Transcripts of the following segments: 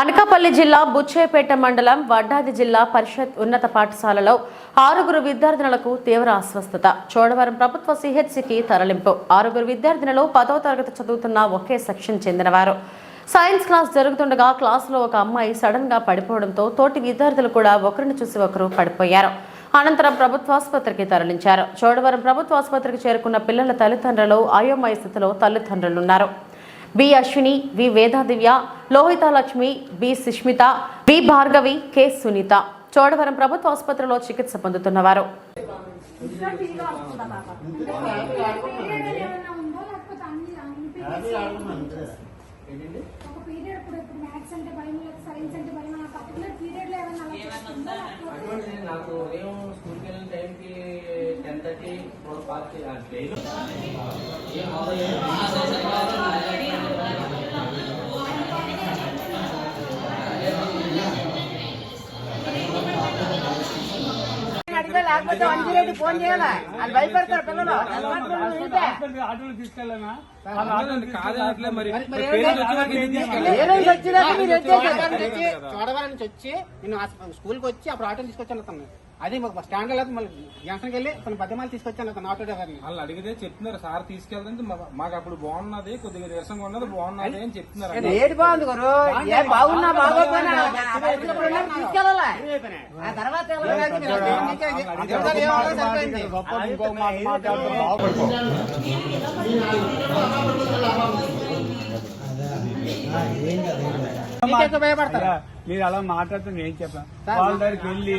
అనకాపల్లి జిల్లా బుచ్చేపేట మండలం వడ్డాది జిల్లా పరిషత్ ఉన్నత పాఠశాలలో 6 విద్యార్థినులకు తీవ్ర అస్వస్థత. చోడవరం ప్రభుత్వ సిహెచ్సికి తరలింపు. 6 విద్యార్థినులు 10వ తరగతి చదువుతున్న ఒకే సెక్షన్ చెందినవారు. సైన్స్ క్లాస్ జరుగుతుండగా క్లాసులో ఒక అమ్మాయి సడన్ గా పడిపోవడంతో తోటి విద్యార్థులు కూడా ఒకరిని చూసి ఒకరు పడిపోయారు. అనంతరం ప్రభుత్వాసుపత్రికి తరలించారు. చోడవరం ప్రభుత్వ ఆసుపత్రికి చేరుకున్న పిల్లల తల్లిదండ్రులు అయోమయ స్థితిలో తల్లిదండ్రులున్నారు. B Ashwini, V Vedadivya, Lohitha Lakshmi, B Sushmitha, B Bhargavi, K Sunitha Chodavaram ప్రభుత్వ ఆసుపత్రిలో చికిత్స పొందుతున్నవారు. ఫోన్ చేయాలా అది భయపడతారు పిల్లలు. చోడవరం నుంచి వచ్చి నేను స్కూల్కి వచ్చి అప్పుడు ఆటోలు తీసుకొచ్చాను. అది స్టాండ్ లేదు, మళ్ళీ జంక్షన్కి వెళ్ళి తన బద్దమాలు తీసుకొచ్చాను అతను ఆటో డ్రైవర్ని. వాళ్ళు అడిగితే చెప్తున్నారు సార్ తీసుకెళ్తే మాకు అప్పుడు బాగున్నది, కొద్దిగా నీరసంగా ఉన్నది, బాగున్నది అని చెప్తున్నారు. ఏది బాగుంది గురు, బాగున్నా బాగోపోయినా తీసుకెళ్ళాలి. ఆ తర్వాత భయపడతారా మీరు అలా మాట్లాడుతున్న ఏం చెప్పాను? వాళ్ళ దగ్గరికి వెళ్ళి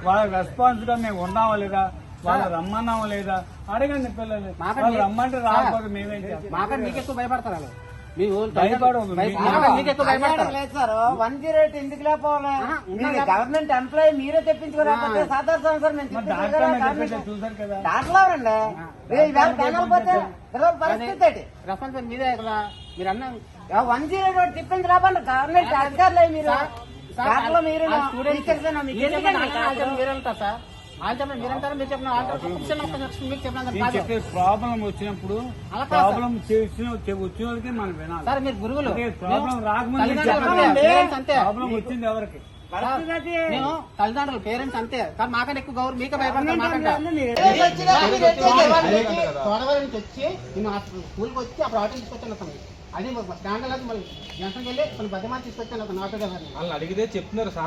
వాళ్ళ రెస్పాన్స్ గా మేము ఉన్నామా లేదా, వాళ్ళు రమ్మన్నామా లేదా అడగండి. పిల్లలు వాళ్ళు రమ్మంటే రాకపోతే మేమేం చేస్తాం? మాకంటే మీకు ఎక్కువ భయపడతారు. ఎందుకు లేకపోవాలి? గవర్నమెంట్ ఎంప్లాయీ మీరే తెప్పించుకోలేకపోతే సాధారణ సంవత్సరం చూసారు కదా. డాక్టర్లండి పరిస్థితి రెస్పాన్సిబుల్ మీదే కదా. మీరు అన్న 108 తిప్పింది రాబండి. గవర్నమెంట్ అధికారులు మీరు మీరు వెళ్తారు సార్. ప్రాబ్లం వచ్చినప్పుడు ప్రాబ్లం వచ్చిన వాళ్ళకి మనం వినాలి సార్. మీరు గురువులు ప్రాబ్లం రాకముందు ప్రాబ్లం వచ్చింది ఎవరికి? నేను తల్లిదండ్రులు పేరెంట్స్ అంతే. కానీ మాకంటే ఎక్కువ గౌరవం మీకే భయపడతారు. చోడవరం నుంచి వచ్చి నేను స్కూల్కి వచ్చి అప్పుడు ఆటో తీసుకొచ్చాను అతను. అది స్టాండ్ లేదు, మళ్ళీ జంక్షన్కి వెళ్ళి కొన్ని బద్దమాలు తీసుకొచ్చాను అతను ఆటో డ్రైవర్ని. వాళ్ళు అడిగితే చెప్తున్నారు.